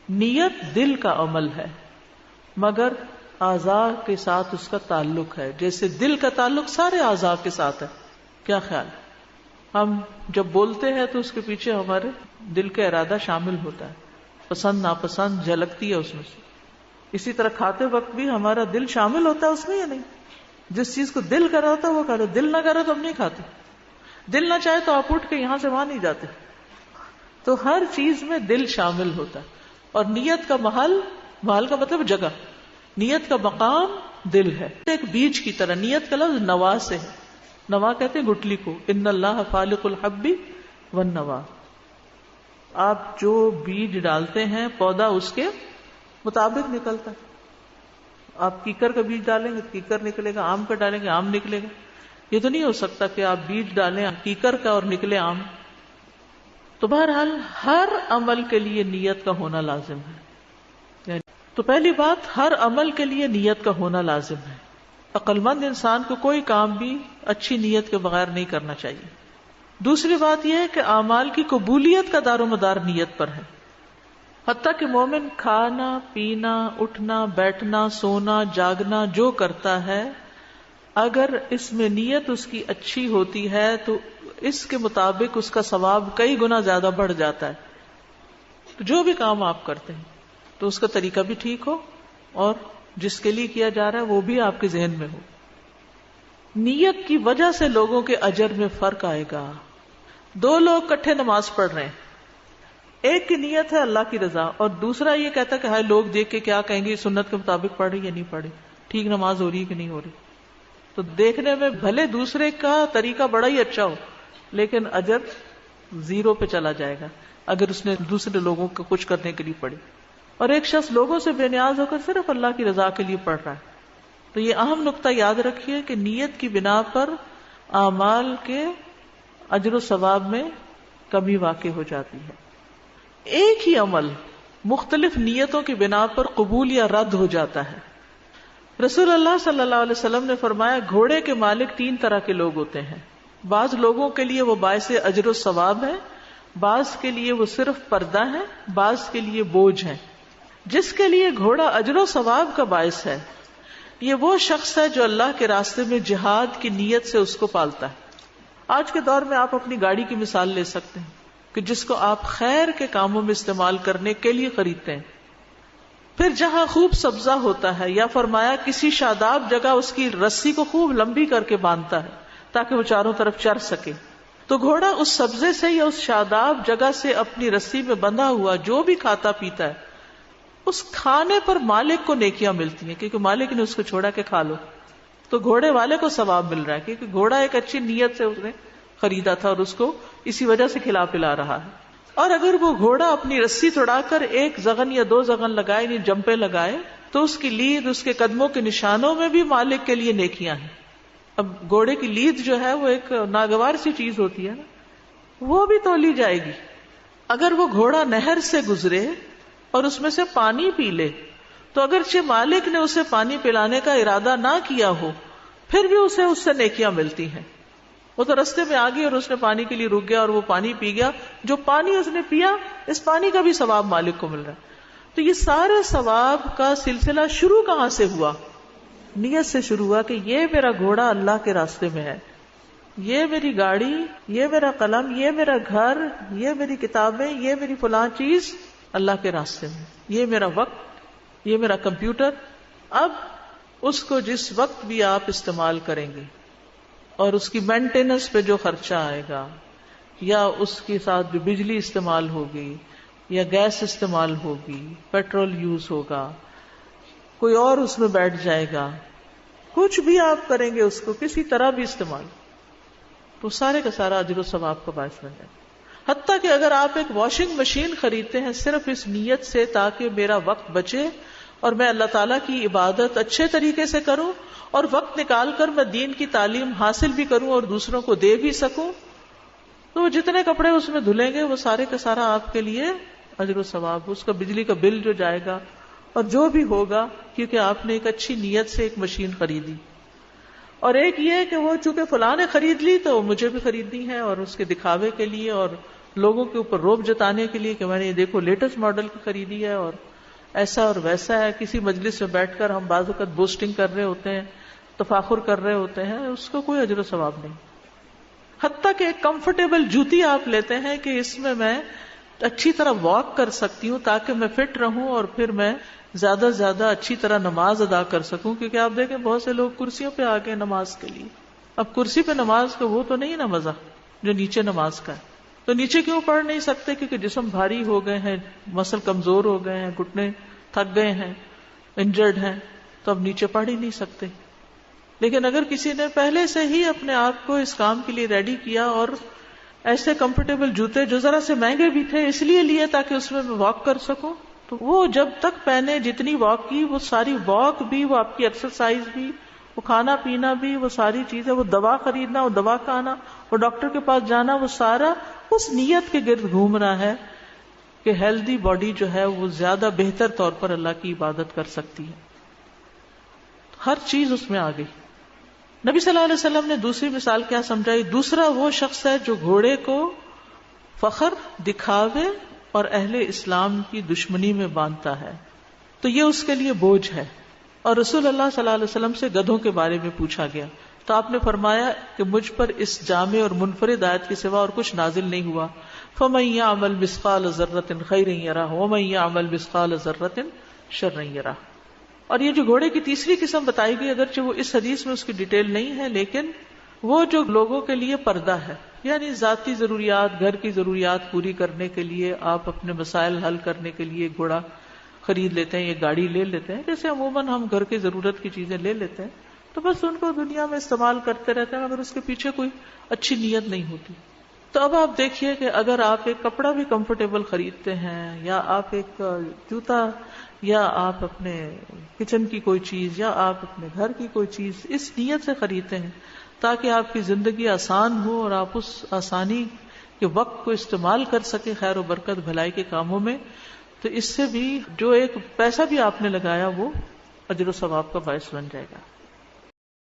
نیت دل کا عمل ہے مگر اعضاء کے ساتھ اس کا تعلق ہے، جیسے دل کا تعلق سارے اعضاء کے ساتھ ہے. کیا خیال ہے؟ ہم جب بولتے ہیں تو اس کے پیچھے ہمارے دل کا ارادہ شامل ہوتا ہے، پسند ناپسند جھلکتی ہے اس میں سے. اسی طرح کھاتے وقت بھی ہمارا دل شامل ہوتا ہے اس میں یا نہیں؟ جس چیز کو دل کر رہا ہوتا ہے وہ کھا لو، دل نہ کر رہا تو ہم نہیں کھاتے. دل نہ چاہے تو آپ اٹھ کے یہاں سے وہاں نہیں جاتے. تو ہر چیز میں دل شامل ہوتا ہے. اور نیت کا محل کا مطلب جگہ، نیت کا مقام دل ہے. ایک بیج کی طرح نیت کا لفظ نوا سے ہے. نوا کہتے ہیں گٹلی کو. ان اللہ فالق الحب والنوا. آپ جو بیج ڈالتے ہیں پودا اس کے مطابق نکلتا ہے. آپ کیکر کا بیج ڈالیں گے تو کیکر نکلے گا، آم کا ڈالیں گے آم نکلے گا. یہ تو نہیں ہو سکتا کہ آپ بیج ڈالیں کیکر کا اور نکلے آم. تو بہرحال ہر عمل کے لیے نیت کا ہونا لازم ہے. تو پہلی بات، ہر عمل کے لیے نیت کا ہونا لازم ہے. عقل مند انسان کو کوئی کام بھی اچھی نیت کے بغیر نہیں کرنا چاہیے. دوسری بات یہ ہے کہ اعمال کی قبولیت کا دار و مدار نیت پر ہے. حتیٰ کہ مومن کھانا پینا اٹھنا بیٹھنا سونا جاگنا جو کرتا ہے، اگر اس میں نیت اس کی اچھی ہوتی ہے تو اس کے مطابق اس کا ثواب کئی گنا زیادہ بڑھ جاتا ہے. تو جو بھی کام آپ کرتے ہیں تو اس کا طریقہ بھی ٹھیک ہو اور جس کے لیے کیا جا رہا ہے وہ بھی آپ کے ذہن میں ہو. نیت کی وجہ سے لوگوں کے اجر میں فرق آئے گا. دو لوگ اکٹھے نماز پڑھ رہے ہیں، ایک کی نیت ہے اللہ کی رضا اور دوسرا یہ کہتا ہے کہ ہائے لوگ دیکھ کے کیا کہیں گے، سنت کے مطابق پڑھ رہی یا نہیں پڑھ رہی، ٹھیک نماز ہو رہی ہے کہ نہیں ہو رہی. تو دیکھنے میں بھلے دوسرے کا طریقہ بڑا ہی اچھا ہو لیکن اجر زیرو پہ چلا جائے گا اگر اس نے دوسرے لوگوں کو کچھ کرنے کے لیے پڑھی. اور ایک شخص لوگوں سے بے نیاز ہو کر صرف اللہ کی رضا کے لیے پڑھ رہا ہے. تو یہ اہم نقطہ یاد رکھیے کہ نیت کی بنا پر اعمال کے اجر و ثواب میں کمی واقع ہو جاتی ہے. ایک ہی عمل مختلف نیتوں کی بنا پر قبول یا رد ہو جاتا ہے. رسول اللہ صلی اللہ علیہ وسلم نے فرمایا گھوڑے کے مالک 3 طرح کے لوگ ہوتے ہیں. بعض لوگوں کے لیے وہ باعث اجر و ثواب ہے، بعض کے لیے وہ صرف پردہ ہے، بعض کے لیے بوجھ ہے. جس کے لیے گھوڑا اجر و ثواب کا باعث ہے یہ وہ شخص ہے جو اللہ کے راستے میں جہاد کی نیت سے اس کو پالتا ہے. آج کے دور میں آپ اپنی گاڑی کی مثال لے سکتے ہیں کہ جس کو آپ خیر کے کاموں میں استعمال کرنے کے لیے خریدتے ہیں. پھر جہاں خوب سبزہ ہوتا ہے یا فرمایا کسی شاداب جگہ اس کی رسی کو خوب لمبی کر کے باندھتا ہے تاکہ وہ چاروں طرف چر سکے. تو گھوڑا اس سبزے سے یا اس شاداب جگہ سے اپنی رسی میں بندھا ہوا جو بھی کھاتا پیتا ہے اس کھانے پر مالک کو نیکیاں ملتی ہیں کیونکہ مالک نے اس کو چھوڑا کہ کھا لو. تو گھوڑے والے کو ثواب مل رہا ہے کیونکہ گھوڑا ایک اچھی نیت سے اس نے خریدا تھا اور اس کو اسی وجہ سے کھلا پلا رہا ہے. اور اگر وہ گھوڑا اپنی رسی توڑا کر 1 زغن یا 2 زغن لگائے یعنی جمپے لگائے تو اس کی لید اس کے قدموں کے نشانوں میں بھی مالک کے لیے نیکیاں ہیں. اب گھوڑے کی لید جو ہے وہ ایک ناگوار سی چیز ہوتی ہے نا، وہ بھی تولی جائے گی. اگر وہ گھوڑا نہر سے گزرے اور اس میں سے پانی پی لے تو اگرچہ مالک نے اسے پانی پلانے کا ارادہ نہ کیا ہو پھر بھی اسے اس سے نیکیاں ملتی ہیں. وہ تو رستے میں آ گئی اور اس نے پانی کے لیے رک گیا اور وہ پانی پی گیا، جو پانی اس نے پیا اس پانی کا بھی ثواب مالک کو مل رہا ہے. تو یہ سارے ثواب کا سلسلہ شروع کہاں سے ہوا؟ نیت سے شروع ہوا کہ یہ میرا گھوڑا اللہ کے راستے میں ہے، یہ میری گاڑی، یہ میرا قلم، یہ میرا گھر، یہ میری کتابیں، یہ میری فلاں چیز اللہ کے راستے میں، یہ میرا وقت، یہ میرا کمپیوٹر. اب اس کو جس وقت بھی آپ استعمال کریں گے اور اس کی مینٹیننس پہ جو خرچہ آئے گا یا اس کے ساتھ جو بجلی استعمال ہوگی یا گیس استعمال ہوگی، پیٹرول یوز ہوگا، کوئی اور اس میں بیٹھ جائے گا، کچھ بھی آپ کریں گے اس کو کسی طرح بھی استعمال تو سارے کا سارا اجر و ثواب کا باعث بن جائے گا. حتیٰ کہ اگر آپ ایک واشنگ مشین خریدتے ہیں صرف اس نیت سے تاکہ میرا وقت بچے اور میں اللہ تعالیٰ کی عبادت اچھے طریقے سے کروں اور وقت نکال کر میں دین کی تعلیم حاصل بھی کروں اور دوسروں کو دے بھی سکوں، تو وہ جتنے کپڑے اس میں دھلیں گے وہ سارے کا سارا آپ کے لیے اجر و ثواب. اس کا بجلی کا بل جو جائے گا اور جو بھی ہوگا کیونکہ آپ نے ایک اچھی نیت سے ایک مشین خریدی. اور ایک یہ کہ وہ چونکہ فلاں نے خرید لی تو مجھے بھی خریدنی ہے اور اس کے دکھاوے کے لیے اور لوگوں کے اوپر روب جتانے کے لیے کہ میں نے یہ دیکھو لیٹسٹ ماڈل کی خریدی ہے اور ایسا اور ویسا ہے. کسی مجلس میں بیٹھ کر ہم بعض اوقات بوسٹنگ کر رہے ہوتے ہیں, تفاخر کر رہے ہوتے ہیں, اس کو کوئی اجر و ثواب نہیں. حتیٰ کہ ایک کمفرٹیبل جوتی آپ لیتے ہیں کہ اس میں اچھی طرح واک کر سکتی ہوں تاکہ میں فٹ رہوں اور پھر میں زیادہ سے زیادہ اچھی طرح نماز ادا کر سکوں, کیونکہ آپ دیکھیں بہت سے لوگ کرسیوں پہ آ گئے نماز کے لیے. اب کرسی پہ نماز کا وہ تو نہیں نا مزہ جو نیچے نماز کا ہے. تو نیچے کیوں پڑھ نہیں سکتے؟ کیونکہ جسم بھاری ہو گئے ہیں, مسل کمزور ہو گئے ہیں, گھٹنے تھک گئے ہیں, انجرڈ ہیں, تو اب نیچے پڑھ ہی نہیں سکتے. لیکن اگر کسی نے پہلے سے ہی اپنے آپ کو اس کام کے لیے ریڈی کیا اور ایسے کمفرٹیبل جوتے جو ذرا سے مہنگے بھی تھے اس لیے لیے تاکہ اس میں واک کر سکوں, تو وہ جب تک پہنے جتنی واک کی وہ ساری واک بھی, وہ آپ کی ایکسرسائز بھی, وہ کھانا پینا بھی, وہ ساری چیزیں, وہ دوا خریدنا, وہ دوا کھانا, وہ ڈاکٹر کے پاس جانا, وہ سارا اس نیت کے گرد گھوم رہا ہے کہ ہیلدی باڈی جو ہے وہ زیادہ بہتر طور پر اللہ کی عبادت کر سکتی ہے. ہر چیز اس میں آ گئی. نبی صلی اللہ علیہ وسلم نے دوسری مثال کیا سمجھائی؟ دوسرا وہ شخص ہے جو گھوڑے کو فخر, دکھاوے اور اہل اسلام کی دشمنی میں باندھتا ہے, تو یہ اس کے لیے بوجھ ہے. اور رسول اللہ صلی اللہ علیہ وسلم سے گدھوں کے بارے میں پوچھا گیا تو آپ نے فرمایا کہ مجھ پر اس جامع اور منفرد آیت کے سوا اور کچھ نازل نہیں ہوا. فَمَن يَعْمَلْ مِثْقَالَ ذَرَّةٍ خَيْرًا يَرَهُ وَمَن يَعْمَلْ مِثْقَالَ ذَرَّةٍ شَرًّا يَرَهُ. اور یہ جو گھوڑے کی تیسری قسم بتائی گئی, اگرچہ وہ اس حدیث میں اس کی ڈیٹیل نہیں ہے, لیکن وہ جو لوگوں کے لیے پردہ ہے, یعنی ذاتی ضروریات, گھر کی ضروریات پوری کرنے کے لیے, آپ اپنے مسائل حل کرنے کے لیے گھوڑا خرید لیتے ہیں, یہ گاڑی لے لیتے ہیں, جیسے عموماً ہم گھر کی ضرورت کی چیزیں لے لیتے ہیں, تو بس ان کو دنیا میں استعمال کرتے رہتے ہیں, مگر اس کے پیچھے کوئی اچھی نیت نہیں ہوتی. تو اب آپ دیکھیے کہ اگر آپ ایک کپڑا بھی کمفرٹیبل خریدتے ہیں, یا آپ ایک جوتا, یا آپ اپنے کچن کی کوئی چیز, یا آپ اپنے گھر کی کوئی چیز اس نیت سے خریدتے ہیں تاکہ آپ کی زندگی آسان ہو اور آپ اس آسانی کے وقت کو استعمال کر سکیں خیر و برکت بھلائی کے کاموں میں, تو اس سے بھی جو ایک پیسہ بھی آپ نے لگایا وہ اجر و ثواب کا باعث بن جائے گا.